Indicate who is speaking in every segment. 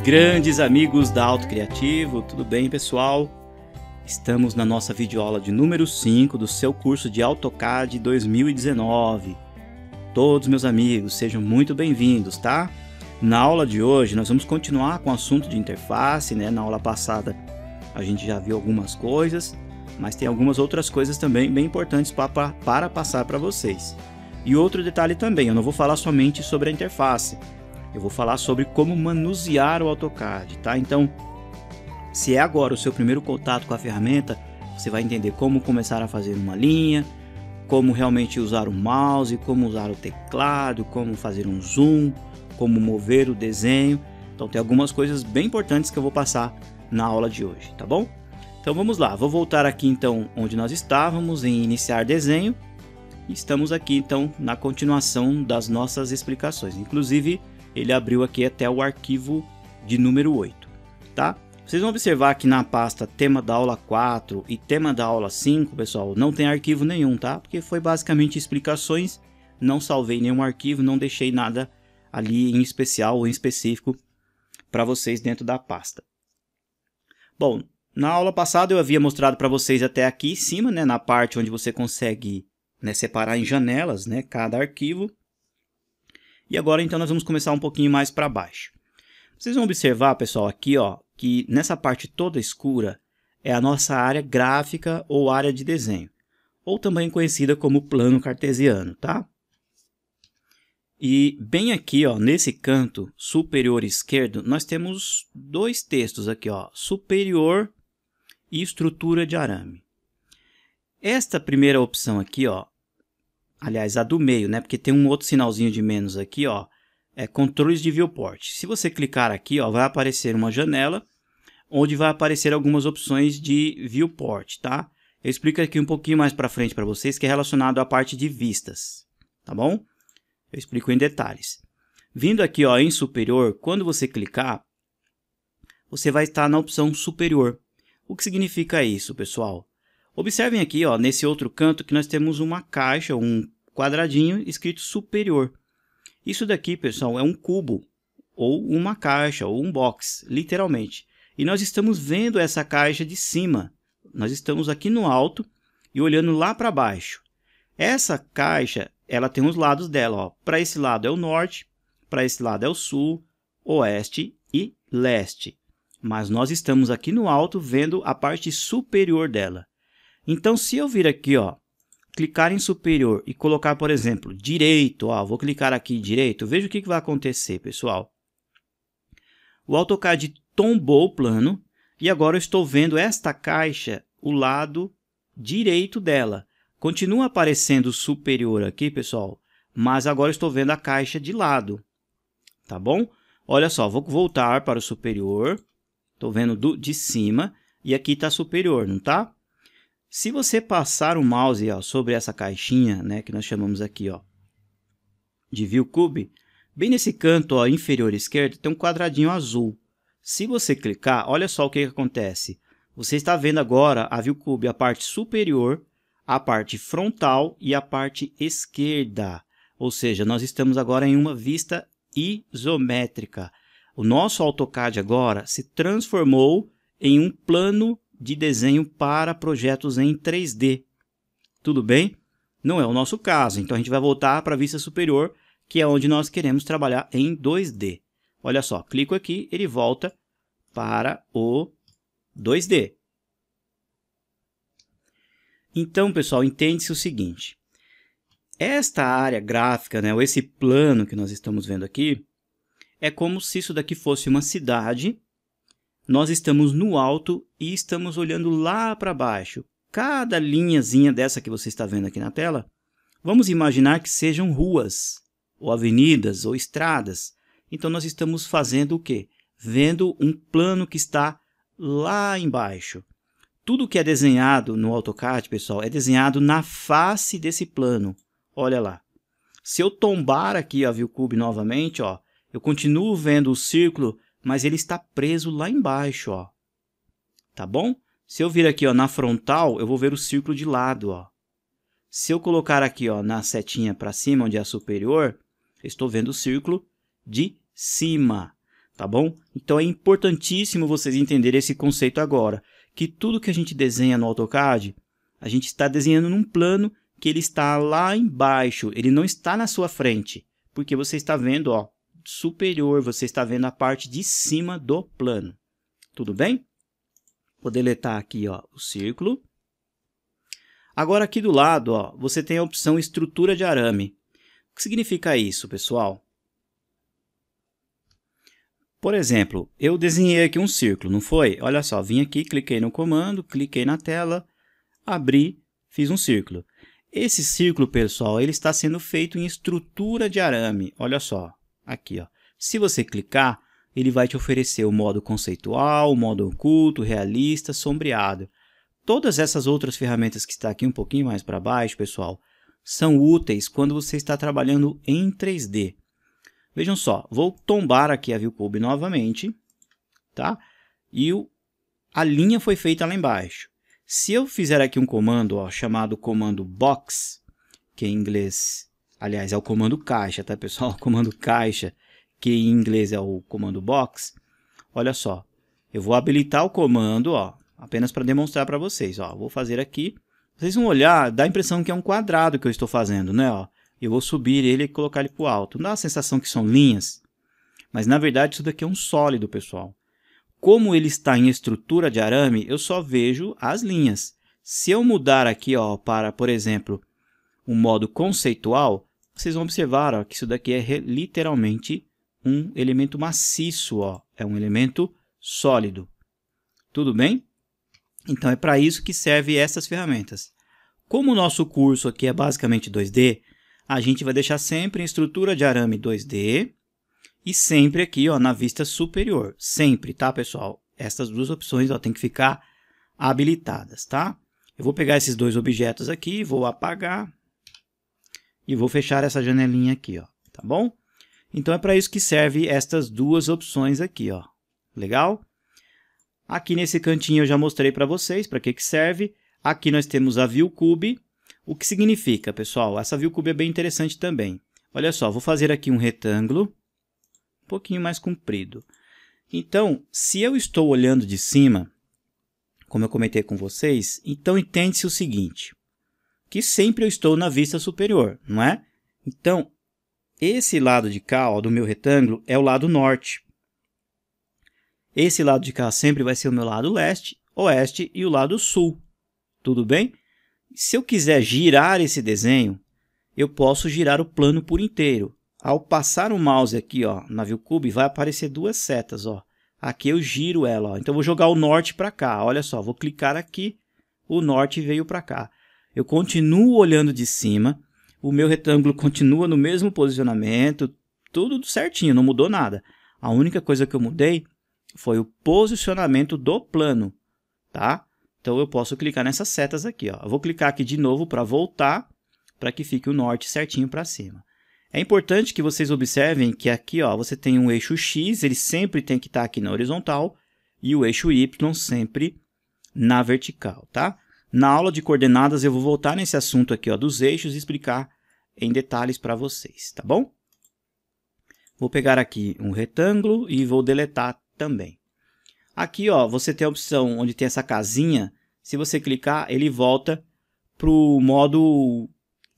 Speaker 1: Grandes amigos da Auto Criativo, tudo bem, pessoal? Estamos na nossa videoaula de número 5 do seu curso de AutoCAD 2019. Todos meus amigos, sejam muito bem-vindos, tá? Na aula de hoje nós vamos continuar com o assunto de interface, né? Na aula passada a gente já viu algumas coisas, mas tem algumas outras coisas também bem importantes para passar para vocês. E outro detalhe também, eu não vou falar somente sobre a interface, eu vou falar sobre como manusear o AutoCAD, tá? Então, se é agora o seu primeiro contato com a ferramenta, você vai entender como começar a fazer uma linha, como realmente usar o mouse, como usar o teclado, como fazer um zoom, como mover o desenho. Então tem algumas coisas bem importantes que eu vou passar na aula de hoje, tá bom? Então vamos lá, vou voltar aqui então onde nós estávamos, em iniciar desenho. Estamos aqui então na continuação das nossas explicações. Inclusive ele abriu aqui até o arquivo de número 8, tá? Vocês vão observar que na pasta tema da aula 4 e tema da aula 5, pessoal, não tem arquivo nenhum, tá? Porque foi basicamente explicações, não salvei nenhum arquivo, não deixei nada ali em especial ou em específico para vocês dentro da pasta. Bom, na aula passada eu havia mostrado para vocês até aqui em cima, né, na parte onde você consegue, né, separar em janelas, né, cada arquivo. E agora então nós vamos começar um pouquinho mais para baixo. Vocês vão observar, pessoal, aqui, ó, que nessa parte toda escura é a nossa área gráfica ou área de desenho, ou também conhecida como plano cartesiano, tá? E bem aqui, ó, nesse canto superior esquerdo, nós temos dois textos aqui, ó, superior e estrutura de arame. Esta primeira opção aqui, ó, aliás, a do meio, né, porque tem um outro sinalzinho de menos aqui, ó, é controles de viewport. Se você clicar aqui, ó, vai aparecer uma janela onde vai aparecer algumas opções de viewport, tá? Eu explico aqui um pouquinho mais para frente para vocês, que é relacionado à parte de vistas, tá bom? Eu explico em detalhes. Vindo aqui, ó, em superior, quando você clicar, você vai estar na opção superior. O que significa isso, pessoal? Observem aqui, ó, nesse outro canto que nós temos uma caixa, um quadradinho escrito superior. Isso daqui, pessoal, é um cubo, ou uma caixa, ou um box, literalmente. E nós estamos vendo essa caixa de cima. Nós estamos aqui no alto e olhando lá para baixo. Essa caixa, ela tem os lados dela, ó. Para esse lado é o norte, para esse lado é o sul, oeste e leste. Mas nós estamos aqui no alto vendo a parte superior dela. Então, se eu vir aqui, ó, clicar em superior e colocar, por exemplo, direito, ó, vou clicar aqui em direito, veja o que vai acontecer, pessoal. O AutoCAD tombou o plano e agora eu estou vendo esta caixa, o lado direito dela. Continua aparecendo superior aqui, pessoal, mas agora eu estou vendo a caixa de lado, tá bom? Olha só, vou voltar para o superior, estou vendo de cima e aqui está superior, não está? Se você passar o mouse, ó, sobre essa caixinha, né, que nós chamamos aqui, ó, de View Cube, bem nesse canto, ó, inferior esquerdo tem um quadradinho azul. Se você clicar, olha só o que acontece. Você está vendo agora a View Cube, a parte superior, a parte frontal e a parte esquerda. Ou seja, nós estamos agora em uma vista isométrica. O nosso AutoCAD agora se transformou em um plano de desenho para projetos em 3D. Tudo bem? Não é o nosso caso, então a gente vai voltar para a vista superior, que é onde nós queremos trabalhar em 2D. Olha só, clico aqui, ele volta para o 2D. Então, pessoal, entende-se o seguinte. Esta área gráfica, né, ou esse plano que nós estamos vendo aqui, é como se isso daqui fosse uma cidade. Nós estamos no alto e estamos olhando lá para baixo. Cada linhazinha dessa que você está vendo aqui na tela, vamos imaginar que sejam ruas, ou avenidas, ou estradas. Então, nós estamos fazendo o quê? Vendo um plano que está lá embaixo. Tudo que é desenhado no AutoCAD, pessoal, é desenhado na face desse plano. Olha lá. Se eu tombar aqui a View Cube novamente, ó, eu continuo vendo o círculo, mas ele está preso lá embaixo, ó. Tá bom? Se eu vir aqui, ó, na frontal, eu vou ver o círculo de lado, ó. Se eu colocar aqui, ó, na setinha para cima, onde é a superior, eu estou vendo o círculo de cima. tá bom? Então é importantíssimo vocês entenderem esse conceito agora, que tudo que a gente desenha no AutoCAD, a gente está desenhando num plano que ele está lá embaixo, ele não está na sua frente, porque você está vendo, ó, superior, você está vendo a parte de cima do plano. Tudo bem? Vou deletar aqui, ó, o círculo. Agora aqui do lado, ó, você tem a opção estrutura de arame. O que significa isso, pessoal? Por exemplo, eu desenhei aqui um círculo, não foi? Olha só, vim aqui, cliquei no comando, cliquei na tela, abri, fiz um círculo. Esse círculo, pessoal, ele está sendo feito em estrutura de arame. Olha só, aqui, ó. Se você clicar, ele vai te oferecer o modo conceitual, o modo oculto, realista, sombreado. Todas essas outras ferramentas que está aqui um pouquinho mais para baixo, pessoal, são úteis quando você está trabalhando em 3D. Vejam só, vou tombar aqui a ViewCube novamente, tá? E a linha foi feita lá embaixo. Se eu fizer aqui um comando, ó, chamado comando box, que em inglês, aliás, é o comando caixa, tá, pessoal? O comando caixa, que em inglês é o comando box. Olha só, eu vou habilitar o comando, ó, apenas para demonstrar para vocês, ó. Vou fazer aqui. Vocês vão olhar, dá a impressão que é um quadrado que eu estou fazendo, né, ó? Eu vou subir ele e colocar ele para o alto. Não dá a sensação que são linhas, mas na verdade isso daqui é um sólido, pessoal. Como ele está em estrutura de arame, eu só vejo as linhas. Se eu mudar aqui, ó, para, por exemplo, um modo conceitual, vocês vão observar, ó, que isso daqui é literalmente um elemento maciço, ó, é um elemento sólido. Tudo bem? Então é para isso que servem essas ferramentas. Como o nosso curso aqui é basicamente 2D, a gente vai deixar sempre em estrutura de arame 2D e sempre aqui, ó, na vista superior. Sempre, tá, pessoal? Essas duas opções, ó, tem que ficar habilitadas, tá? Eu vou pegar esses dois objetos aqui, vou apagar e vou fechar essa janelinha aqui, ó, tá bom? Então é para isso que serve estas duas opções aqui, ó. Legal? Aqui nesse cantinho eu já mostrei para vocês para que serve. Aqui nós temos a ViewCube. O que significa, pessoal? Essa ViewCube é bem interessante também. Olha só, vou fazer aqui um retângulo um pouquinho mais comprido. Então, se eu estou olhando de cima, como eu comentei com vocês, então entende-se o seguinte, que sempre eu estou na vista superior, não é? Então, esse lado de cá, ó, do meu retângulo, é o lado norte. Esse lado de cá sempre vai ser o meu lado leste, oeste e o lado sul. Tudo bem? Se eu quiser girar esse desenho, eu posso girar o plano por inteiro. Ao passar o mouse aqui, ó, na ViewCube, vai aparecer duas setas, ó. Aqui eu giro ela, ó. Então eu vou jogar o norte para cá. Olha só, vou clicar aqui, o norte veio para cá. Eu continuo olhando de cima, o meu retângulo continua no mesmo posicionamento, tudo certinho, não mudou nada. A única coisa que eu mudei foi o posicionamento do plano, tá? Então eu posso clicar nessas setas aqui, ó. Eu vou clicar aqui de novo para voltar, para que fique o norte certinho para cima. É importante que vocês observem que aqui, ó, você tem um eixo X, ele sempre tem que estar aqui na horizontal, e o eixo Y sempre na vertical, tá? Na aula de coordenadas eu vou voltar nesse assunto aqui, ó, dos eixos e explicar em detalhes para vocês, tá bom? Vou pegar aqui um retângulo e vou deletar também. Aqui, ó, você tem a opção onde tem essa casinha. Se você clicar, ele volta para o modo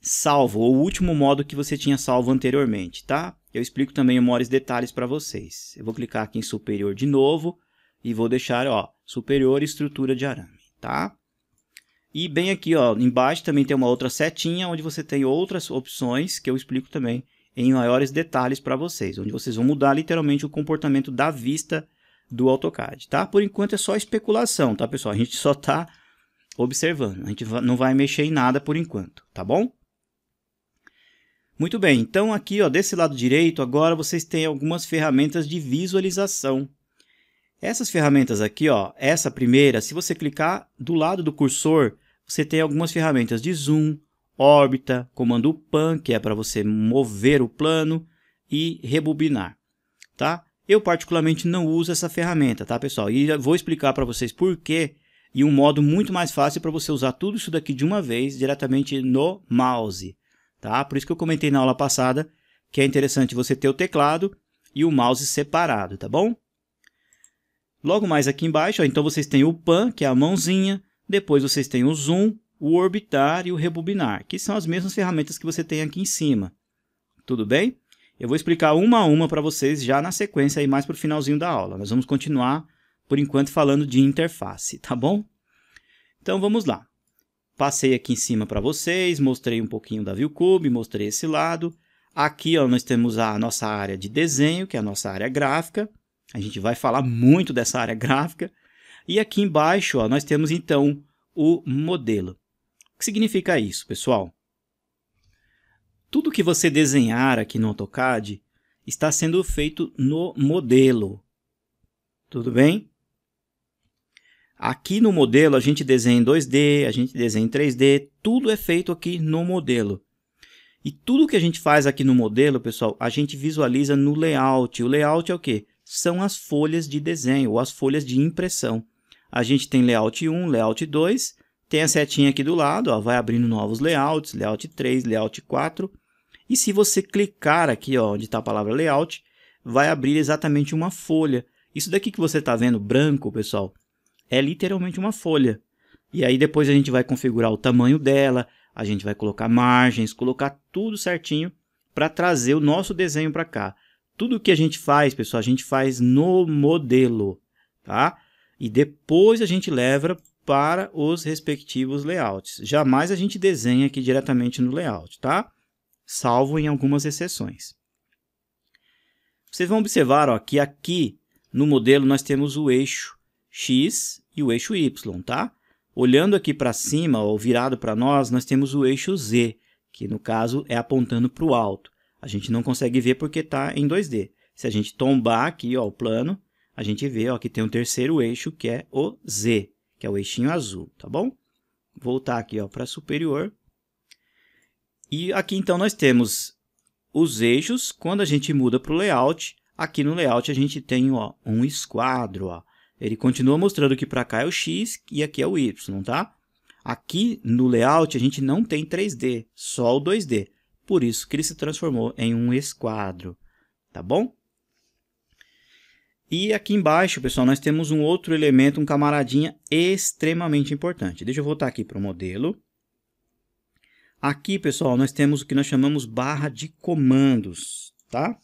Speaker 1: salvo, ou o último modo que você tinha salvo anteriormente, tá? Eu explico também em maiores detalhes para vocês. Eu vou clicar aqui em superior de novo e vou deixar, ó, superior estrutura de arame, tá? E bem aqui, ó, embaixo também tem uma outra setinha onde você tem outras opções que eu explico também em maiores detalhes para vocês, onde vocês vão mudar literalmente o comportamento da vista do AutoCAD, tá? Por enquanto é só especulação, tá, pessoal? A gente só tá observando, a gente não vai mexer em nada por enquanto, tá bom? Muito bem, então aqui, ó, desse lado direito, agora vocês têm algumas ferramentas de visualização. Essas ferramentas aqui, ó, essa primeira, se você clicar do lado do cursor, você tem algumas ferramentas de zoom, órbita, comando PAN, que é para você mover o plano, e rebobinar, tá? Eu particularmente não uso essa ferramenta, tá, pessoal? E vou explicar para vocês por quê, e um modo muito mais fácil para você usar tudo isso daqui de uma vez, diretamente no mouse, tá? Por isso que eu comentei na aula passada que é interessante você ter o teclado e o mouse separado, tá bom? Logo mais aqui embaixo, ó, então vocês têm o pan, que é a mãozinha, depois vocês têm o zoom, o orbitar e o rebobinar, que são as mesmas ferramentas que você tem aqui em cima. Tudo bem? Eu vou explicar uma a uma para vocês já na sequência, aí mais para o finalzinho da aula. Nós vamos continuar, por enquanto, falando de interface, tá bom? Então, vamos lá. Passei aqui em cima para vocês, mostrei um pouquinho da ViewCube, mostrei esse lado. Aqui ó, nós temos a nossa área de desenho, que é a nossa área gráfica. A gente vai falar muito dessa área gráfica. E aqui embaixo ó, nós temos então o modelo. O que significa isso, pessoal? Tudo que você desenhar aqui no AutoCAD está sendo feito no modelo. Tudo bem? Aqui no modelo a gente desenha em 2D, a gente desenha em 3D, tudo é feito aqui no modelo. E tudo que a gente faz aqui no modelo, pessoal, a gente visualiza no layout. O layout é o quê? São as folhas de desenho, ou as folhas de impressão. A gente tem layout 1, layout 2, tem a setinha aqui do lado, ó, vai abrindo novos layouts, layout 3, layout 4. E se você clicar aqui, ó, onde está a palavra layout, vai abrir exatamente uma folha. Isso daqui que você está vendo branco, pessoal, é literalmente uma folha. E aí depois a gente vai configurar o tamanho dela, a gente vai colocar margens, colocar tudo certinho para trazer o nosso desenho para cá. Tudo que a gente faz, pessoal, a gente faz no modelo, tá? E depois a gente leva para os respectivos layouts. Jamais a gente desenha aqui diretamente no layout, tá? Salvo em algumas exceções. Vocês vão observar ó, que aqui no modelo nós temos o eixo X e o eixo Y, tá? Olhando aqui para cima, ou virado para nós, nós temos o eixo Z, que no caso é apontando para o alto. A gente não consegue ver porque está em 2D. Se a gente tombar aqui ó, o plano, a gente vê ó, que tem um terceiro eixo, que é o Z, que é o eixinho azul, tá bom? Voltar aqui para superior. E aqui então nós temos os eixos. Quando a gente muda para o layout, aqui no layout a gente tem ó, um esquadro, ó. Ele continua mostrando que para cá é o X e aqui é o Y, tá? Aqui no layout a gente não tem 3D, só o 2D. Por isso que ele se transformou em um esquadro, tá bom? E aqui embaixo, pessoal, nós temos um outro elemento, um camaradinha extremamente importante. Deixa eu voltar aqui para o modelo. Aqui, pessoal, nós temos o que nós chamamos barra de comandos, tá?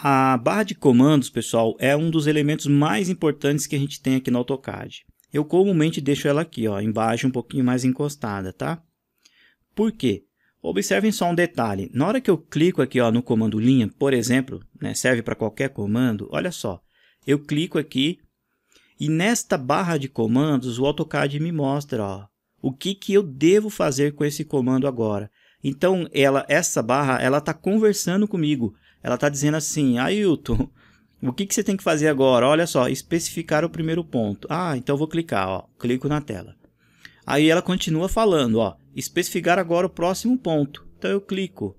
Speaker 1: A barra de comandos, pessoal, é um dos elementos mais importantes que a gente tem aqui no AutoCAD. Eu comumente deixo ela aqui, ó, embaixo, um pouquinho mais encostada, tá? Por quê? Observem só um detalhe. Na hora que eu clico aqui ó, no comando linha, por exemplo, né, serve para qualquer comando, olha só. Eu clico aqui e nesta barra de comandos o AutoCAD me mostra ó, o que eu devo fazer com esse comando agora. Então, essa barra está conversando comigo. Ela está dizendo assim, Ailton, o que você tem que fazer agora? Olha só, especificar o primeiro ponto. Ah, então eu vou clicar, ó, clico na tela. Aí ela continua falando, ó, especificar agora o próximo ponto. Então eu clico,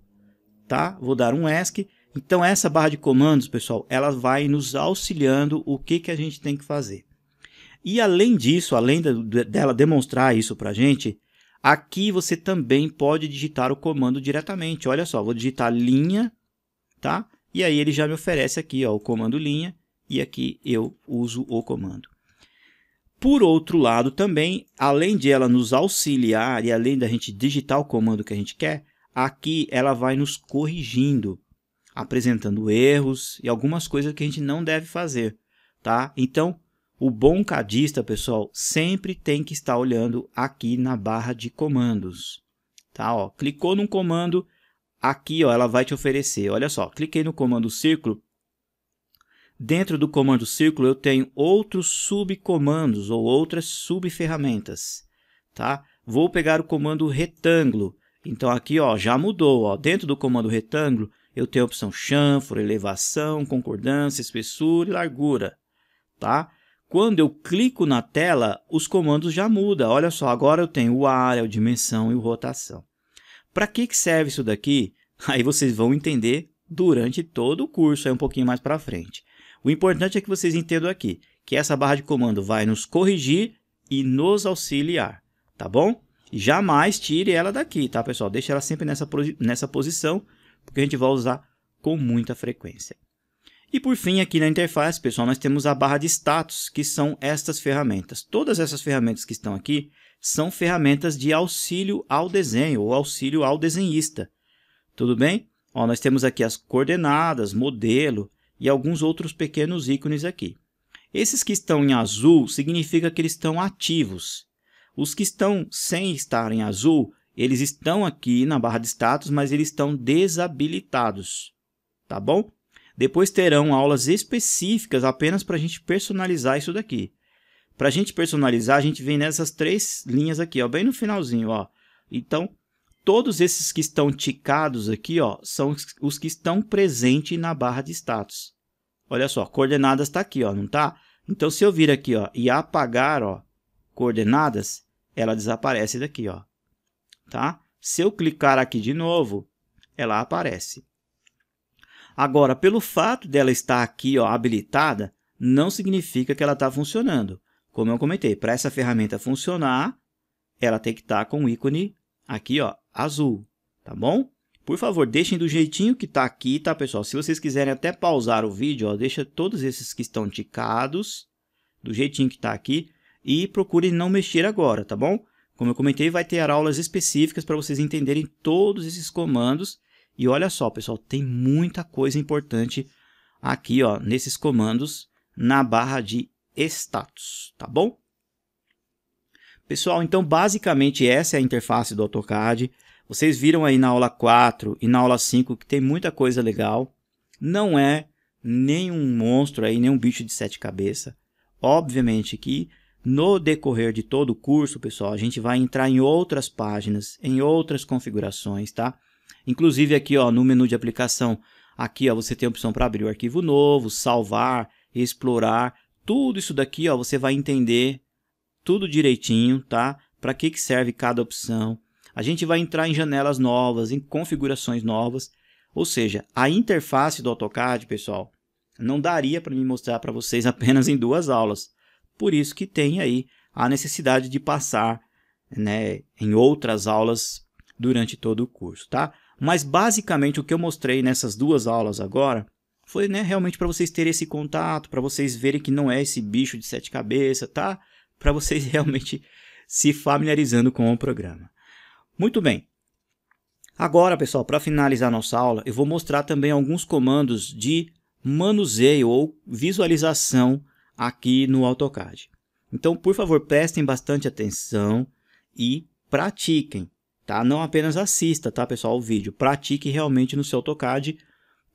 Speaker 1: tá? Vou dar um ESC. Então essa barra de comandos, pessoal, ela vai nos auxiliando o que a gente tem que fazer. E além disso, além dela demonstrar isso para a gente, aqui você também pode digitar o comando diretamente. Olha só, vou digitar linha, tá? E aí ele já me oferece aqui ó, o comando linha e aqui eu uso o comando. Por outro lado também, além de ela nos auxiliar e além da gente digitar o comando que a gente quer, aqui ela vai nos corrigindo, apresentando erros e algumas coisas que a gente não deve fazer, tá? Então, o bom cadista, pessoal, sempre tem que estar olhando aqui na barra de comandos, tá? Ó, clicou num comando, aqui ó, ela vai te oferecer, olha só, cliquei no comando círculo, dentro do comando círculo eu tenho outros subcomandos ou outras subferramentas, tá? Vou pegar o comando retângulo, então aqui ó, já mudou, ó, dentro do comando retângulo eu tenho a opção chanfro, elevação, concordância, espessura e largura, tá? Quando eu clico na tela, os comandos já mudam. Olha só, agora eu tenho o área, a dimensão e o rotação. Para que serve isso daqui? Aí vocês vão entender durante todo o curso, aí um pouquinho mais para frente. O importante é que vocês entendam aqui, que essa barra de comando vai nos corrigir e nos auxiliar, tá bom? Jamais tire ela daqui, tá, pessoal? Deixe ela sempre nessa posição, porque a gente vai usar com muita frequência. E por fim, aqui na interface, pessoal, nós temos a barra de status, que são estas ferramentas. Todas essas ferramentas que estão aqui são ferramentas de auxílio ao desenho ou auxílio ao desenhista. Tudo bem? Ó, nós temos aqui as coordenadas, modelo e alguns outros pequenos ícones aqui. Esses que estão em azul significa que eles estão ativos. Os que estão sem estar em azul, eles estão aqui na barra de status, mas eles estão desabilitados. Tá bom? Depois terão aulas específicas apenas para a gente personalizar isso daqui. Para a gente personalizar, a gente vem nessas 3 linhas aqui, ó, bem no finalzinho. Ó. Então, todos esses que estão ticados aqui, ó, são os que estão presentes na barra de status. Olha só, coordenadas está aqui, ó, não está? Então, se eu vir aqui, ó, e apagar, ó, coordenadas, ela desaparece daqui, ó, tá? Se eu clicar aqui de novo, ela aparece. Agora, pelo fato dela estar aqui, ó, habilitada, não significa que ela está funcionando. Como eu comentei, para essa ferramenta funcionar, ela tem que estar com o ícone aqui, ó, azul, tá bom? Por favor, deixem do jeitinho que está aqui, tá, pessoal? Se vocês quiserem até pausar o vídeo, ó, deixa todos esses que estão ticados do jeitinho que está aqui e procurem não mexer agora, tá bom? Como eu comentei, vai ter aulas específicas para vocês entenderem todos esses comandos. E olha só, pessoal, tem muita coisa importante aqui, ó, nesses comandos na barra de status, tá bom? Pessoal, então basicamente essa é a interface do AutoCAD. Vocês viram aí na aula 4 e na aula 5 que tem muita coisa legal. Não é nenhum monstro aí, nenhum bicho de 7 cabeças. Obviamente que no decorrer de todo o curso, pessoal, a gente vai entrar em outras páginas, em outras configurações, tá? Inclusive aqui, ó, no menu de aplicação, aqui, ó, você tem a opção para abrir o arquivo novo, salvar, explorar. Tudo isso daqui, ó, você vai entender tudo direitinho, tá? Para que serve cada opção. A gente vai entrar em janelas novas, em configurações novas. Ou seja, a interface do AutoCAD, pessoal, não daria para me mostrar para vocês apenas em 2 aulas. Por isso que tem aí a necessidade de passar, né, em outras aulas durante todo o curso, tá? Mas basicamente o que eu mostrei nessas 2 aulas agora foi, né, realmente para vocês terem esse contato, para vocês verem que não é esse bicho de 7 cabeças, tá? Para vocês realmente se familiarizando com o programa. Muito bem. Agora, pessoal, para finalizar nossa aula, eu vou mostrar também alguns comandos de manuseio ou visualização aqui no AutoCAD. Então, por favor, prestem bastante atenção e pratiquem, tá? Não apenas assista, tá, pessoal, o vídeo. Pratique realmente no seu AutoCAD,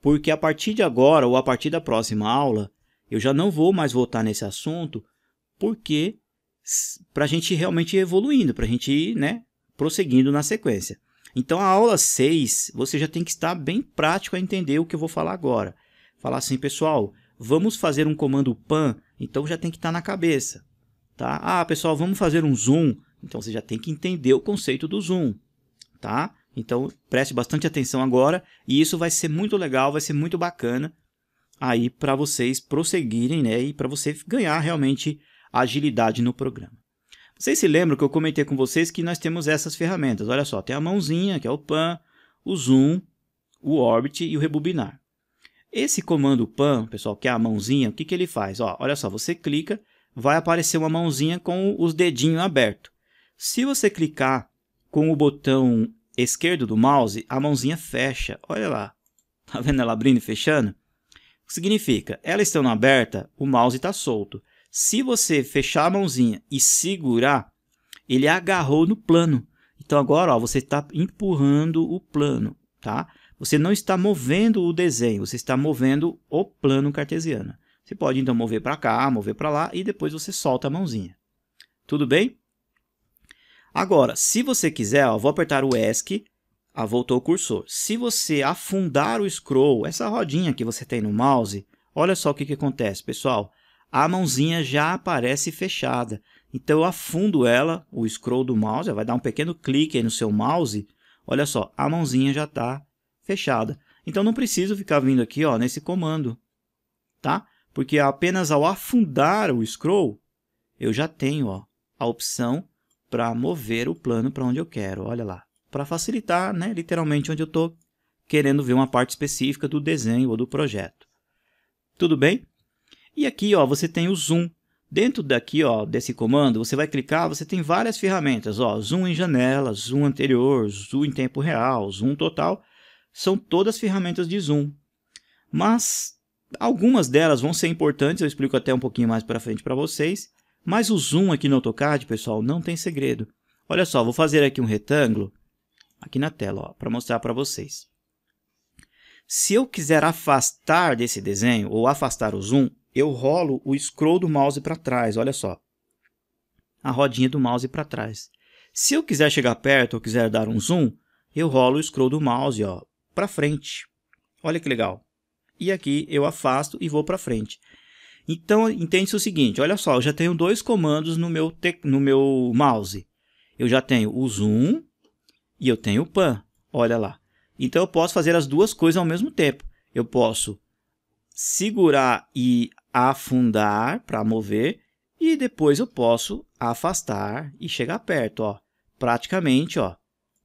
Speaker 1: porque a partir de agora ou a partir da próxima aula, eu já não vou mais voltar nesse assunto, porque para a gente realmente ir evoluindo, para a gente ir, né, prosseguindo na sequência. Então, a aula 6, você já tem que estar bem prático a entender o que eu vou falar agora. Falar assim, pessoal, vamos fazer um comando PAN, então já tem que estar na cabeça. Tá? Ah, pessoal, vamos fazer um zoom, então você já tem que entender o conceito do zoom. Tá? Então, preste bastante atenção agora, e isso vai ser muito legal, vai ser muito bacana aí para vocês prosseguirem, né, e para você ganhar realmente agilidade no programa. Vocês se lembram que eu comentei com vocês que nós temos essas ferramentas. Olha só, tem a mãozinha, que é o PAN, o zoom, o orbit e o rebobinar. Esse comando PAN, pessoal, que é a mãozinha, o que ele faz? Ó, olha só, você clica, vai aparecer uma mãozinha com os dedinhos abertos. Se você clicar com o botão esquerdo do mouse, a mãozinha fecha. Olha lá, tá vendo ela abrindo e fechando? O que significa? Ela estando aberta, o mouse está solto. Se você fechar a mãozinha e segurar, ele agarrou no plano. Então agora, ó, você está empurrando o plano, tá? Você não está movendo o desenho, você está movendo o plano cartesiano. Você pode então mover para cá, mover para lá e depois você solta a mãozinha. Tudo bem? Agora, se você quiser, ó, vou apertar o ESC, voltou o cursor. Se você afundar o scroll, essa rodinha que você tem no mouse, olha só o que acontece, pessoal. A mãozinha já aparece fechada. Então, eu afundo ela, o scroll do mouse, vai dar um pequeno clique aí no seu mouse. Olha só, a mãozinha já está fechada. Então, não preciso ficar vindo aqui, ó, nesse comando, tá? Porque apenas ao afundar o scroll, eu já tenho, ó, a opção para mover o plano para onde eu quero. Olha lá, para facilitar, né, literalmente onde eu estou querendo ver uma parte específica do desenho ou do projeto. Tudo bem? E aqui, ó, você tem o zoom. Dentro daqui, ó, desse comando, você vai clicar, você tem várias ferramentas, ó, zoom em janela, zoom anterior, zoom em tempo real, zoom total. São todas ferramentas de zoom. Mas algumas delas vão ser importantes, eu explico até um pouquinho mais para frente para vocês. Mas o zoom aqui no AutoCAD, pessoal, não tem segredo. Olha só, vou fazer aqui um retângulo aqui na tela, para mostrar para vocês. Se eu quiser afastar desse desenho ou afastar o zoom, eu rolo o scroll do mouse para trás, olha só. A rodinha do mouse para trás. Se eu quiser chegar perto ou quiser dar um zoom, eu rolo o scroll do mouse para frente. Olha que legal. E aqui eu afasto e vou para frente. Então, entende-se o seguinte, olha só, eu já tenho dois comandos no meu mouse. Eu já tenho o zoom e eu tenho o pan, olha lá. Então, eu posso fazer as duas coisas ao mesmo tempo. Eu posso segurar e afundar para mover e depois eu posso afastar e chegar perto, ó. Praticamente, ó,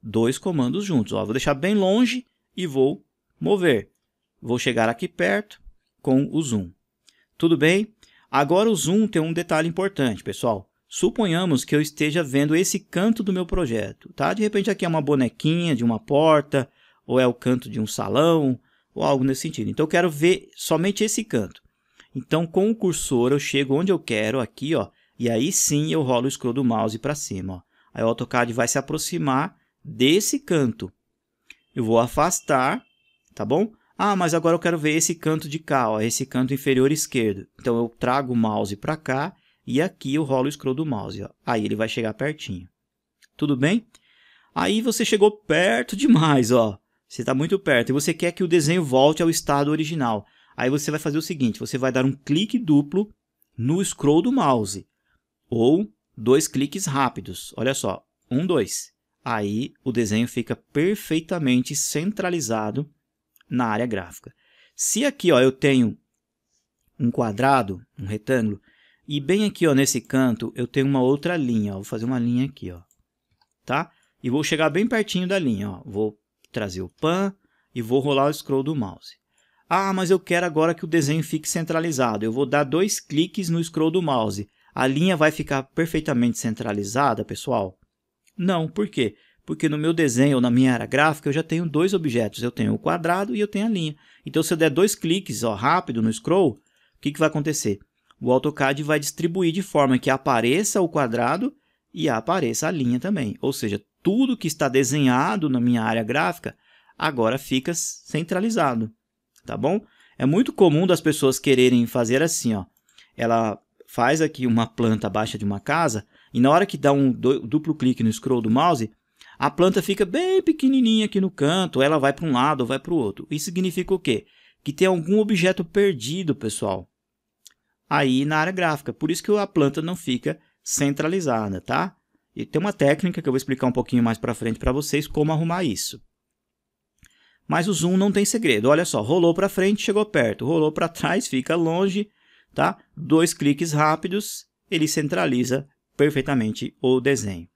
Speaker 1: dois comandos juntos, ó. Vou deixar bem longe e vou mover. Vou chegar aqui perto com o zoom. Tudo bem? Agora o zoom tem um detalhe importante, pessoal. Suponhamos que eu esteja vendo esse canto do meu projeto, tá? De repente aqui é uma bonequinha de uma porta, ou é o canto de um salão, ou algo nesse sentido. Então eu quero ver somente esse canto. Então com o cursor eu chego onde eu quero, aqui, ó, e aí sim eu rolo o scroll do mouse para cima, ó. Aí o AutoCAD vai se aproximar desse canto. Eu vou afastar, tá bom? Ah, mas agora eu quero ver esse canto de cá, ó, esse canto inferior esquerdo. Então eu trago o mouse para cá e aqui eu rolo o scroll do mouse, ó. Aí ele vai chegar pertinho. Tudo bem? Aí você chegou perto demais, ó. Você está muito perto e você quer que o desenho volte ao estado original. Aí você vai fazer o seguinte, você vai dar um clique duplo no scroll do mouse. Ou dois cliques rápidos. Olha só, 1, 2. Aí o desenho fica perfeitamente centralizado na área gráfica. Se aqui, ó, eu tenho um quadrado, um retângulo, e bem aqui, ó, nesse canto eu tenho uma outra linha, ó. Vou fazer uma linha aqui, ó, tá? E vou chegar bem pertinho da linha, ó. Vou trazer o pan e vou rolar o scroll do mouse. Ah, mas eu quero agora que o desenho fique centralizado. Eu vou dar dois cliques no scroll do mouse. A linha vai ficar perfeitamente centralizada, pessoal? Não, por quê? Porque no meu desenho ou na minha área gráfica eu já tenho dois objetos. Eu tenho o quadrado e eu tenho a linha. Então, se eu der dois cliques, ó, rápido no scroll, o que vai acontecer? O AutoCAD vai distribuir de forma que apareça o quadrado e apareça a linha também. Ou seja, tudo que está desenhado na minha área gráfica agora fica centralizado. Tá bom? É muito comum das pessoas quererem fazer assim, ó. Ela faz aqui uma planta abaixo de uma casa e na hora que dá um duplo clique no scroll do mouse, a planta fica bem pequenininha aqui no canto, ela vai para um lado ou vai para o outro. Isso significa o quê? Que tem algum objeto perdido, pessoal, aí na área gráfica. Por isso que a planta não fica centralizada, tá? E tem uma técnica que eu vou explicar um pouquinho mais para frente para vocês como arrumar isso. Mas o zoom não tem segredo. Olha só, rolou para frente, chegou perto. Rolou para trás, fica longe, tá? Dois cliques rápidos, ele centraliza perfeitamente o desenho.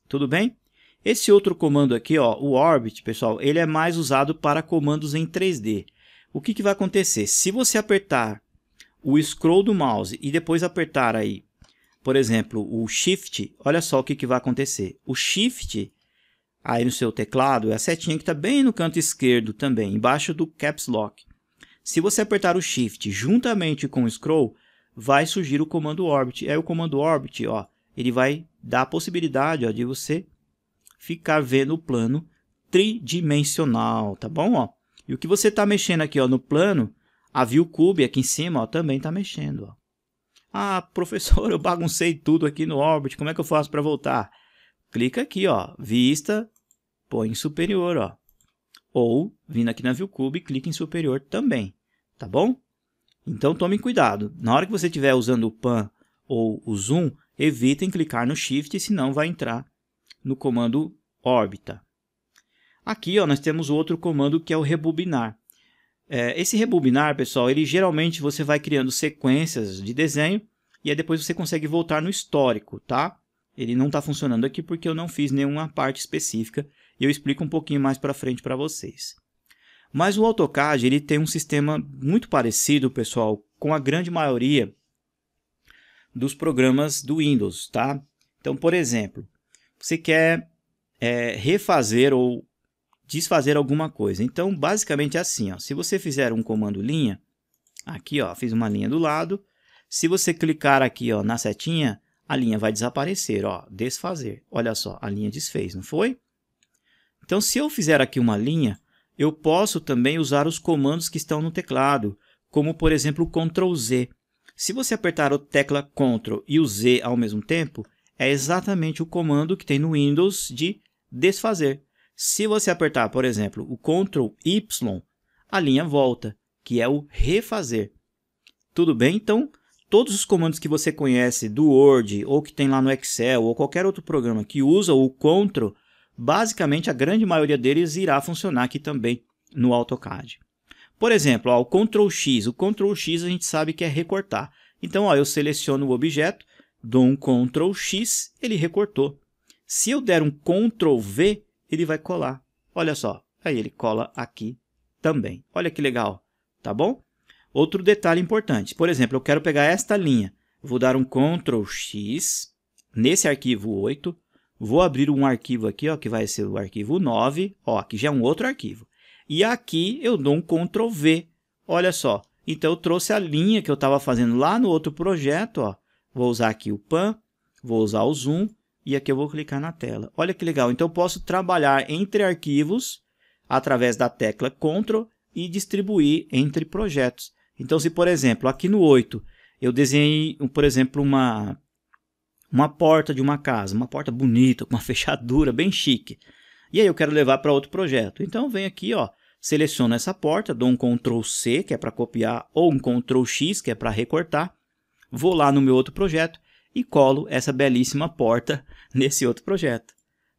Speaker 1: Tudo bem? Esse outro comando aqui, ó, o Orbit, pessoal, ele é mais usado para comandos em 3D. O que vai acontecer? Se você apertar o scroll do mouse e depois apertar aí, por exemplo, o Shift, olha só o que vai acontecer. O Shift aí no seu teclado é a setinha que está bem no canto esquerdo também, embaixo do Caps Lock. Se você apertar o Shift juntamente com o Scroll, vai surgir o comando Orbit. Aí o comando Orbit, ó, ele vai dar a possibilidade, ó, de você ficar vendo o plano tridimensional, tá bom? Ó? E o que você está mexendo aqui, ó, no plano, a View Cube aqui em cima, ó, também está mexendo. Ó. Ah, professor, eu baguncei tudo aqui no Orbit, como é que eu faço para voltar? Clica aqui, ó, Vista, põe em superior, ó. Ou, vindo aqui na View Cube, clica em superior também, tá bom? Então, tome cuidado. Na hora que você estiver usando o Pan ou o Zoom, evitem clicar no Shift, senão vai entrar no comando Órbita. Aqui, ó, nós temos outro comando que é o Rebobinar. Esse Rebobinar, pessoal, ele geralmente você vai criando sequências de desenho e aí depois você consegue voltar no histórico, tá? Ele não está funcionando aqui porque eu não fiz nenhuma parte específica e eu explico um pouquinho mais para frente para vocês. Mas o AutoCAD ele tem um sistema muito parecido, pessoal, com a grande maioria dos programas do Windows, tá? Então, por exemplo, você quer refazer ou desfazer alguma coisa. Então, basicamente é assim, ó. Se você fizer um comando linha, aqui, ó, fiz uma linha do lado. Se você clicar aqui, ó, na setinha, a linha vai desaparecer, ó, desfazer. Olha só, a linha desfez, não foi? Então, se eu fizer aqui uma linha, eu posso também usar os comandos que estão no teclado, como, por exemplo, o Ctrl Z. Se você apertar a tecla Ctrl e o Z ao mesmo tempo, é exatamente o comando que tem no Windows de desfazer. Se você apertar, por exemplo, o Ctrl Y, a linha volta, que é o refazer. Tudo bem? Então, todos os comandos que você conhece do Word, ou que tem lá no Excel, ou qualquer outro programa que usa o Ctrl, basicamente a grande maioria deles irá funcionar aqui também no AutoCAD. Por exemplo, ó, o Ctrl X. O Ctrl X a gente sabe que é recortar. Então, ó, eu seleciono o objeto, dou um Ctrl X, ele recortou. Se eu der um Ctrl V, ele vai colar. Olha só, aí ele cola aqui também. Olha que legal, tá bom? Outro detalhe importante, por exemplo, eu quero pegar esta linha. Vou dar um Ctrl X nesse arquivo 8. Vou abrir um arquivo aqui, ó, que vai ser o arquivo 9. Ó, aqui já é um outro arquivo. E aqui eu dou um Ctrl V. Olha só. Então eu trouxe a linha que eu estava fazendo lá no outro projeto. Ó. Vou usar aqui o Pan, vou usar o Zoom e aqui eu vou clicar na tela. Olha que legal. Então eu posso trabalhar entre arquivos através da tecla Ctrl e distribuir entre projetos. Então se, por exemplo, aqui no 8 eu desenhei, por exemplo, uma porta de uma casa, uma porta bonita, com uma fechadura bem chique. E aí eu quero levar para outro projeto. Então vem aqui, ó, seleciono essa porta, dou um Ctrl C, que é para copiar, ou um Ctrl X, que é para recortar. Vou lá no meu outro projeto e colo essa belíssima porta nesse outro projeto.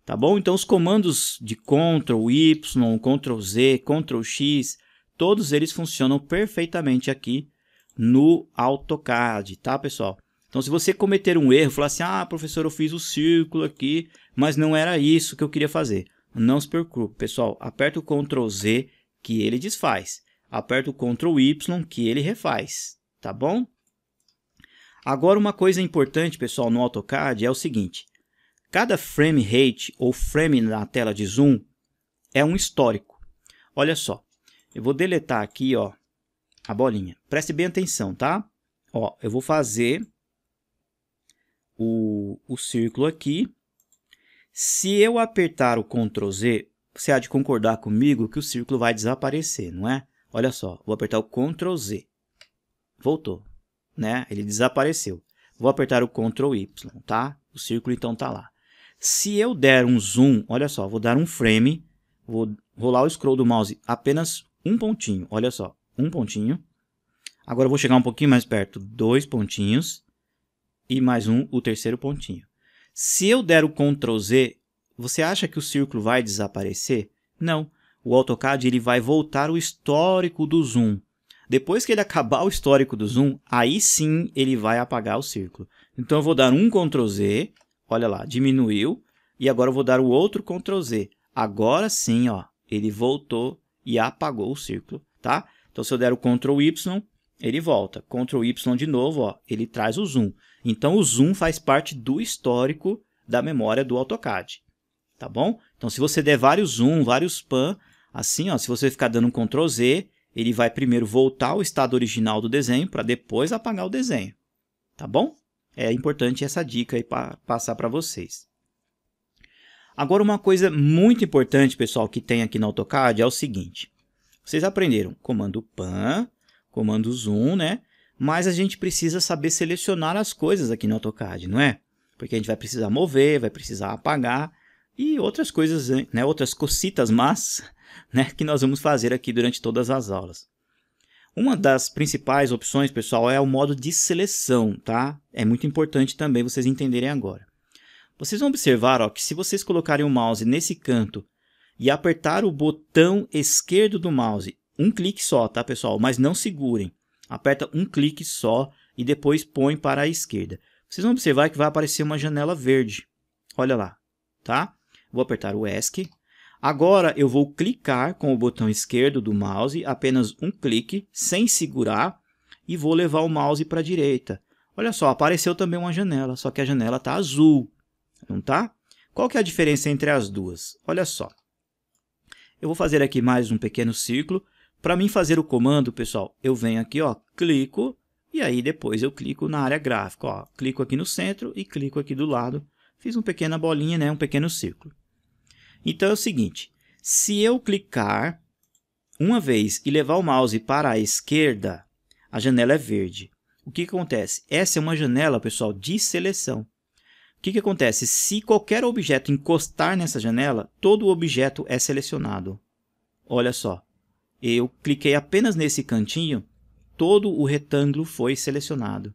Speaker 1: Tá bom? Então os comandos de Ctrl Y, Ctrl Z, Ctrl X, todos eles funcionam perfeitamente aqui no AutoCAD, tá, pessoal? Então, se você cometer um erro, falar assim, ah, professor, eu fiz o círculo aqui, mas não era isso que eu queria fazer. Não se preocupe, pessoal. Aperta o Ctrl Z, que ele desfaz. Aperta o Ctrl Y, que ele refaz. Tá bom? Agora, uma coisa importante, pessoal, no AutoCAD é o seguinte. Cada frame rate, ou frame na tela de zoom, é um histórico. Olha só. Eu vou deletar aqui, ó, a bolinha. Preste bem atenção, tá? Ó, eu vou fazer o círculo aqui. Se eu apertar o Ctrl Z, você há de concordar comigo que o círculo vai desaparecer, não é? Olha só, vou apertar o Ctrl Z. Voltou, né? Ele desapareceu. Vou apertar o Ctrl Y, tá? O círculo então tá lá. Se eu der um zoom, olha só, vou dar um frame, vou rolar o scroll do mouse apenas um pontinho, olha só, um pontinho. Agora eu vou chegar um pouquinho mais perto, 2 pontinhos. E mais um, o terceiro pontinho. Se eu der o Ctrl Z, você acha que o círculo vai desaparecer? Não. O AutoCAD ele vai voltar o histórico do zoom. Depois que ele acabar o histórico do zoom, aí sim ele vai apagar o círculo. Então eu vou dar um Ctrl Z, olha lá, diminuiu. E agora eu vou dar o outro Ctrl Z. Agora sim, ó, ele voltou e apagou o círculo, tá? Então se eu der o Ctrl Y, ele volta. Ctrl Y de novo, ó, ele traz o zoom. Então, o zoom faz parte do histórico da memória do AutoCAD. Tá bom? Então, se você der vários zoom, vários pan, assim, ó, se você ficar dando um Ctrl Z, ele vai primeiro voltar ao estado original do desenho para depois apagar o desenho. Tá bom? É importante essa dica aí para passar para vocês. Agora, uma coisa muito importante, pessoal, que tem aqui no AutoCAD é o seguinte. Vocês aprenderam comando pan, comando zoom, né? Mas a gente precisa saber selecionar as coisas aqui no AutoCAD, não é? Porque a gente vai precisar mover, vai precisar apagar e outras coisas, né? Outras cocitas más, né? Que nós vamos fazer aqui durante todas as aulas. Uma das principais opções, pessoal, é o modo de seleção, tá? É muito importante também vocês entenderem agora. Vocês vão observar, ó, que se vocês colocarem o mouse nesse canto e apertar o botão esquerdo do mouse, um clique só, tá, pessoal? Mas não segurem. Aperta um clique só e depois põe para a esquerda. Vocês vão observar que vai aparecer uma janela verde. Olha lá, tá? Vou apertar o ESC. Agora eu vou clicar com o botão esquerdo do mouse, apenas um clique, sem segurar, e vou levar o mouse para a direita. Olha só, apareceu também uma janela, só que a janela está azul, não está? Qual que é a diferença entre as duas? Olha só. Eu vou fazer aqui mais um pequeno círculo. Para mim fazer o comando, pessoal, eu venho aqui, ó, clico, e aí depois eu clico na área gráfica. Ó, clico aqui no centro e clico aqui do lado. Fiz uma pequena bolinha, né, um pequeno círculo. Então é o seguinte, se eu clicar uma vez e levar o mouse para a esquerda, a janela é verde. O que acontece? Essa é uma janela, pessoal, de seleção. O que acontece? Se qualquer objeto encostar nessa janela, todo o objeto é selecionado. Olha só, eu cliquei apenas nesse cantinho, todo o retângulo foi selecionado.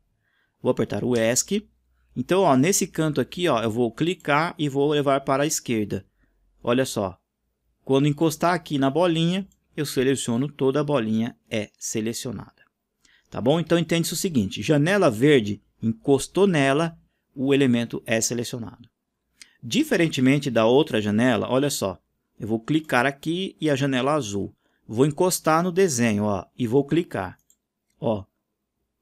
Speaker 1: Vou apertar o ESC. Então, ó, nesse canto aqui, ó, eu vou clicar e vou levar para a esquerda. Olha só, quando encostar aqui na bolinha, eu seleciono, toda a bolinha é selecionada. Tá bom? Então, entende-se o seguinte, janela verde, encostou nela, o elemento é selecionado. Diferentemente da outra janela, olha só, eu vou clicar aqui e a janela azul. Vou encostar no desenho, ó, e vou clicar. Ó,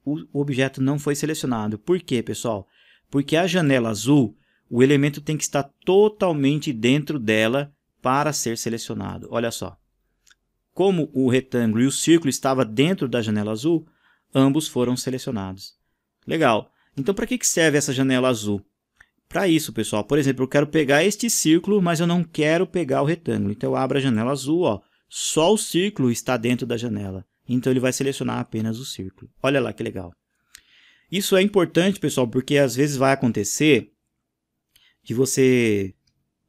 Speaker 1: o objeto não foi selecionado. Por quê, pessoal? Porque a janela azul, o elemento tem que estar totalmente dentro dela para ser selecionado. Olha só. Como o retângulo e o círculo estavam dentro da janela azul, ambos foram selecionados. Legal. Então, para que serve essa janela azul? Para isso, pessoal. Por exemplo, eu quero pegar este círculo, mas eu não quero pegar o retângulo. Então, eu abro a janela azul. Ó, só o círculo está dentro da janela. Então, ele vai selecionar apenas o círculo. Olha lá que legal. Isso é importante, pessoal, porque às vezes vai acontecer de você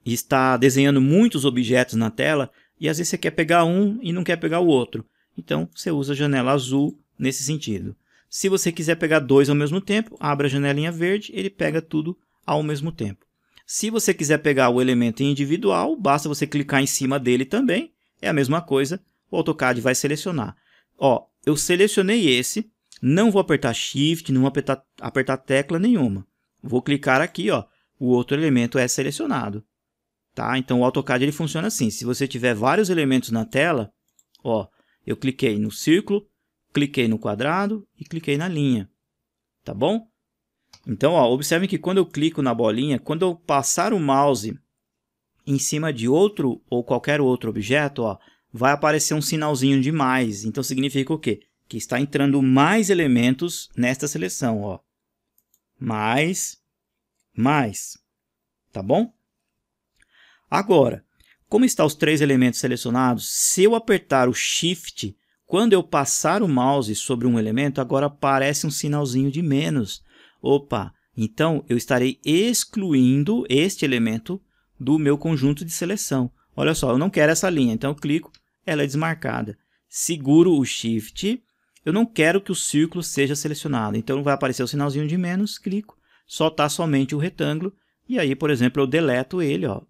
Speaker 1: estar desenhando muitos objetos na tela e às vezes você quer pegar um e não quer pegar o outro. Então, você usa a janela azul nesse sentido. Se você quiser pegar dois ao mesmo tempo, abre a janelinha verde, ele pega tudo ao mesmo tempo. Se você quiser pegar o elemento individual, basta você clicar em cima dele também. É a mesma coisa, o AutoCAD vai selecionar. Ó, eu selecionei esse, não vou apertar Shift, não vou apertar tecla nenhuma. Vou clicar aqui, ó, o outro elemento é selecionado. Tá? Então o AutoCAD ele funciona assim, se você tiver vários elementos na tela, ó, eu cliquei no círculo, cliquei no quadrado e cliquei na linha. Tá bom? Então, ó, observem que quando eu clico na bolinha, quando eu passar o mouse em cima de outro ou qualquer outro objeto, ó, vai aparecer um sinalzinho de mais. Então significa o quê? Que está entrando mais elementos nesta seleção, ó. Mais. Tá bom? Agora, como estão os três elementos selecionados, se eu apertar o Shift, quando eu passar o mouse sobre um elemento, agora aparece um sinalzinho de menos. Opa, então eu estarei excluindo este elemento do meu conjunto de seleção. Olha só, eu não quero essa linha, então eu clico, ela é desmarcada. Seguro o Shift, eu não quero que o círculo seja selecionado, então vai aparecer o sinalzinho de menos, clico, só está somente o retângulo, e aí, por exemplo, eu deleto ele, ó,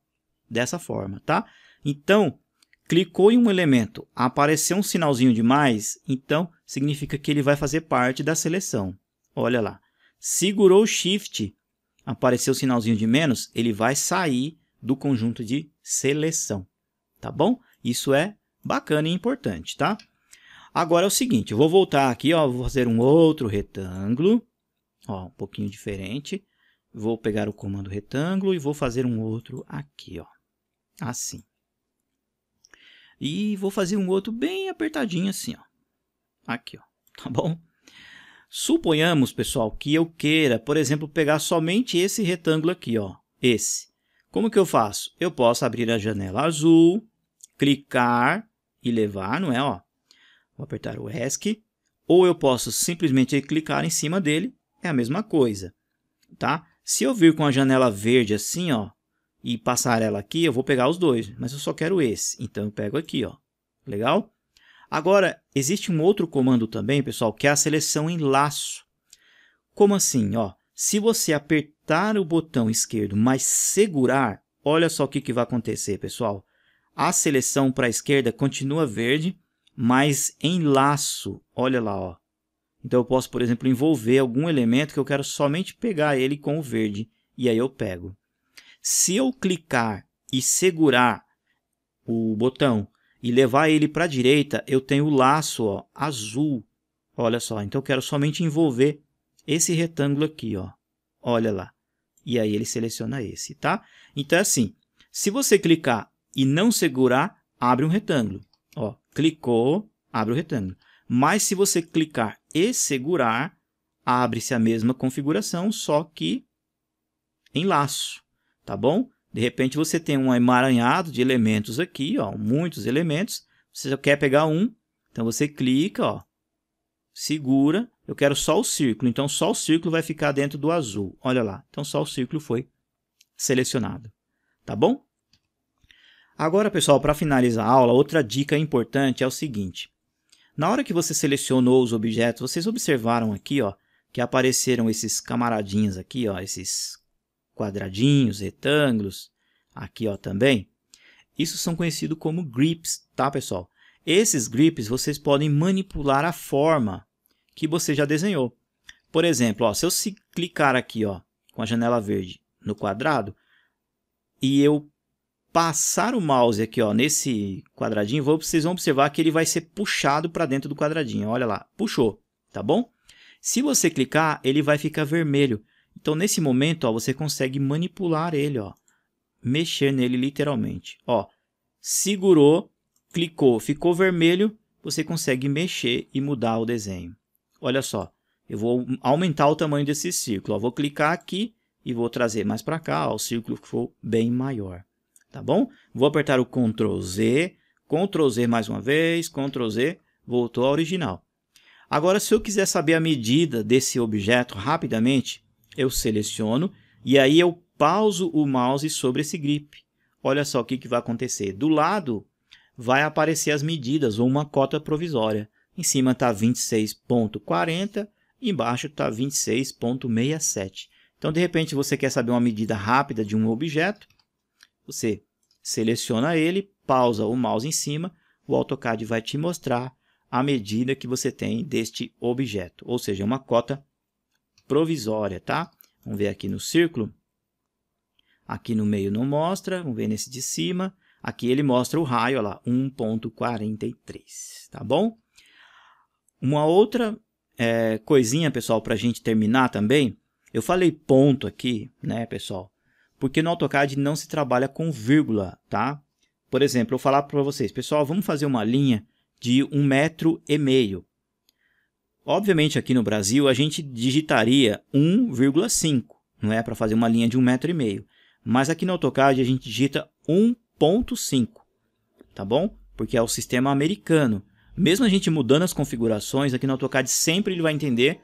Speaker 1: dessa forma, tá? Então, clicou em um elemento, apareceu um sinalzinho de mais, então significa que ele vai fazer parte da seleção. Olha lá. Segurou o Shift, apareceu o sinalzinho de menos, ele vai sair do conjunto de seleção. Tá bom? Isso é bacana e importante, tá? Agora é o seguinte, eu vou voltar aqui, ó, vou fazer um outro retângulo, ó, um pouquinho diferente. Vou pegar o comando retângulo e vou fazer um outro aqui, ó, assim. E vou fazer um outro bem apertadinho assim, ó, aqui, ó, tá bom? Suponhamos, pessoal, que eu queira, por exemplo, pegar somente esse retângulo aqui, ó, esse. Como que eu faço? Eu posso abrir a janela azul, clicar e levar, não é? Ó, vou apertar o ESC, ou eu posso simplesmente clicar em cima dele, é a mesma coisa, tá? Se eu vir com a janela verde assim, ó, e passar ela aqui, eu vou pegar os dois, mas eu só quero esse, então eu pego aqui, ó, legal? Agora, existe um outro comando também, pessoal, que é a seleção em laço. Como assim? Ó, se você apertar o botão esquerdo, mas segurar, olha só o que vai acontecer, pessoal. A seleção para a esquerda continua verde, mas em laço, olha lá. Ó. Então, eu posso, por exemplo, envolver algum elemento que eu quero somente pegar ele com o verde, e aí eu pego. Se eu clicar e segurar o botão e levar ele para a direita, eu tenho o laço, ó, azul. Olha só, então eu quero somente envolver esse retângulo aqui, ó. Olha lá. E aí ele seleciona esse, tá? Então é assim, se você clicar e não segurar, abre um retângulo. Ó, clicou, abre o retângulo. Mas se você clicar e segurar, abre-se a mesma configuração, só que em laço, tá bom? De repente você tem um emaranhado de elementos aqui, ó, muitos elementos. Você só quer pegar um, então você clica, ó, segura. Eu quero só o círculo, então só o círculo vai ficar dentro do azul. Olha lá, então só o círculo foi selecionado, tá bom? Agora, pessoal, para finalizar a aula, outra dica importante é o seguinte. Na hora que você selecionou os objetos, vocês observaram aqui, ó, que apareceram esses camaradinhos aqui, ó, esses quadradinhos, retângulos, aqui, ó, também. Isso são conhecidos como grips, tá, pessoal? Esses grips vocês podem manipular a forma que você já desenhou. Por exemplo, ó, se eu clicar aqui, ó, com a janela verde no quadrado e eu passar o mouse aqui, ó, nesse quadradinho, vocês vão observar que ele vai ser puxado para dentro do quadradinho. Olha lá, puxou, tá bom? Se você clicar, ele vai ficar vermelho. Então, nesse momento, ó, você consegue manipular ele, ó, mexer nele literalmente. Ó, segurou, clicou, ficou vermelho, você consegue mexer e mudar o desenho. Olha só, eu vou aumentar o tamanho desse círculo. Ó, vou clicar aqui e vou trazer mais para cá, ó, o círculo ficou bem maior. Tá bom? Vou apertar o Ctrl Z mais uma vez, Ctrl Z, voltou ao original. Agora, se eu quiser saber a medida desse objeto rapidamente, eu seleciono e aí eu pauso o mouse sobre esse grip. Olha só o que vai acontecer. Do lado vai aparecer as medidas ou uma cota provisória. Em cima está 26,40, embaixo está 26,67. Então, de repente, você quer saber uma medida rápida de um objeto, você seleciona ele, pausa o mouse em cima, o AutoCAD vai te mostrar a medida que você tem deste objeto, ou seja, uma cota provisória, tá? Vamos ver aqui no círculo. Aqui no meio não mostra, vamos ver nesse de cima. Aqui ele mostra o raio, olha lá, 1,43, tá bom? Uma outra coisinha, pessoal, para a gente terminar também. Eu falei ponto aqui, né, pessoal? Porque no AutoCAD não se trabalha com vírgula, tá? Por exemplo, eu vou falar para vocês, pessoal, vamos fazer uma linha de 1,5 metros. Obviamente, aqui no Brasil, a gente digitaria 1,5, não é? Para fazer uma linha de 1,5 metros. Mas aqui no AutoCAD, a gente digita 1,5, tá bom? Porque é o sistema americano. Mesmo a gente mudando as configurações, aqui no AutoCAD sempre ele vai entender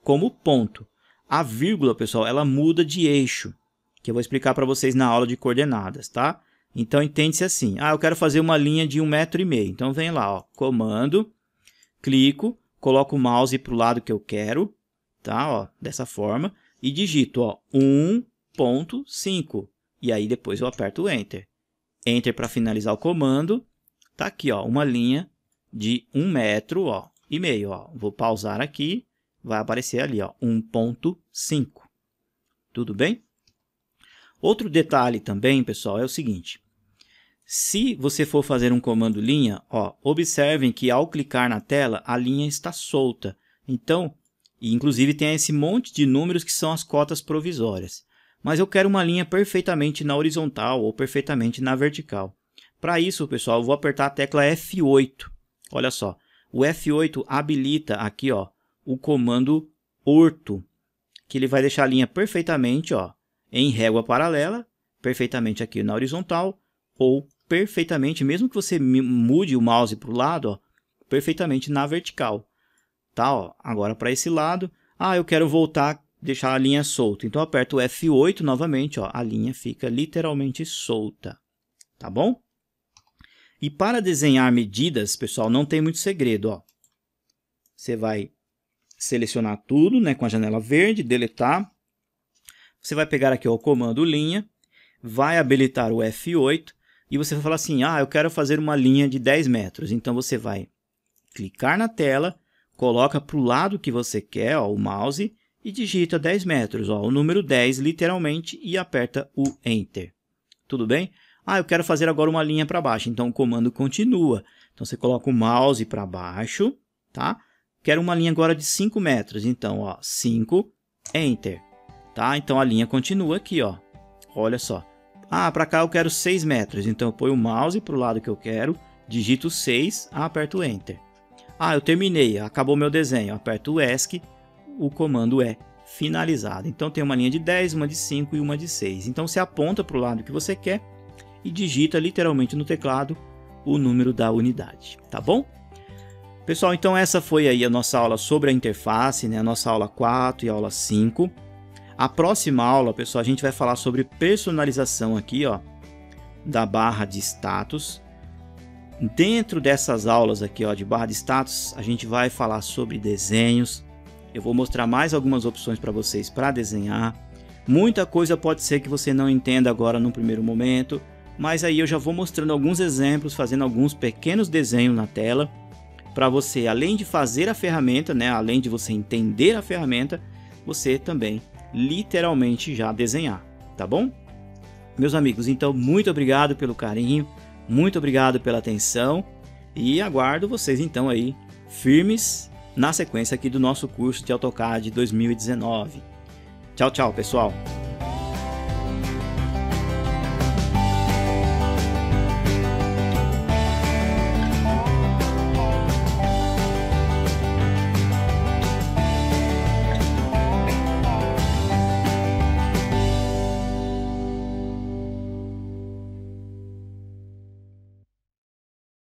Speaker 1: como ponto. A vírgula, pessoal, ela muda de eixo, que eu vou explicar para vocês na aula de coordenadas, tá? Então, entende-se assim. Ah, eu quero fazer uma linha de 1,5 metros. Então, vem lá, ó, comando, clico, coloco o mouse para o lado que eu quero, tá? Ó, dessa forma, e digito, ó, 1,5. E aí, depois eu aperto o Enter. Enter para finalizar o comando. Tá aqui, ó, uma linha de 1,5 metros, ó, e meio, ó. Vou pausar aqui, vai aparecer ali, ó, 1,5. Tudo bem? Outro detalhe também, pessoal, é o seguinte. Se você for fazer um comando linha, ó, observem que ao clicar na tela, a linha está solta. Então, inclusive tem esse monte de números que são as cotas provisórias. Mas eu quero uma linha perfeitamente na horizontal ou perfeitamente na vertical. Para isso, pessoal, eu vou apertar a tecla F8. Olha só, o F8 habilita aqui, ó, o comando orto, que ele vai deixar a linha perfeitamente, ó, em régua paralela, perfeitamente aqui na horizontal, ou perfeitamente, mesmo que você mude o mouse para o lado, ó, perfeitamente na vertical. Tá, ó, agora para esse lado, eu quero voltar, deixar a linha solta. Então, eu aperto o F8 novamente, ó, a linha fica literalmente solta. Tá bom? E para desenhar medidas, pessoal, não tem muito segredo, ó. Você vai selecionar tudo, né, com a janela verde, deletar. Você vai pegar aqui ó, o comando linha, vai habilitar o F8 e você vai falar assim, eu quero fazer uma linha de 10 metros. Então, você vai clicar na tela, coloca para o lado que você quer, ó, o mouse, e digita 10 metros, ó, o número 10 literalmente e aperta o Enter. Tudo bem? Ah, eu quero fazer agora uma linha para baixo, então o comando continua. Então você coloca o mouse para baixo, tá? Quero uma linha agora de 5 metros, então ó, 5, Enter, tá? Então a linha continua aqui, ó. Olha só. Ah, para cá eu quero 6 metros, então eu ponho o mouse para o lado que eu quero, digito 6, aperto Enter. Ah, eu terminei, acabou meu desenho, aperto o ESC, o comando é finalizado. Então tem uma linha de 10, uma de 5 e uma de 6. Então você aponta para o lado que você quer e digita literalmente no teclado o número da unidade, tá bom? Pessoal, então essa foi aí a nossa aula sobre a interface, né? A nossa aula 4 e aula 5. A próxima aula, pessoal, a gente vai falar sobre personalização aqui, ó, da barra de status. Dentro dessas aulas aqui, ó, de barra de status, a gente vai falar sobre desenhos. Eu vou mostrar mais algumas opções para vocês para desenhar. Muita coisa pode ser que você não entenda agora no primeiro momento, mas aí eu já vou mostrando alguns exemplos, fazendo alguns pequenos desenhos na tela, para você, além de fazer a ferramenta, né, além de você entender a ferramenta, você também literalmente já desenhar, tá bom? Meus amigos, então muito obrigado pelo carinho, muito obrigado pela atenção e aguardo vocês então aí firmes na sequência aqui do nosso curso de AutoCAD 2019. Tchau, tchau, pessoal!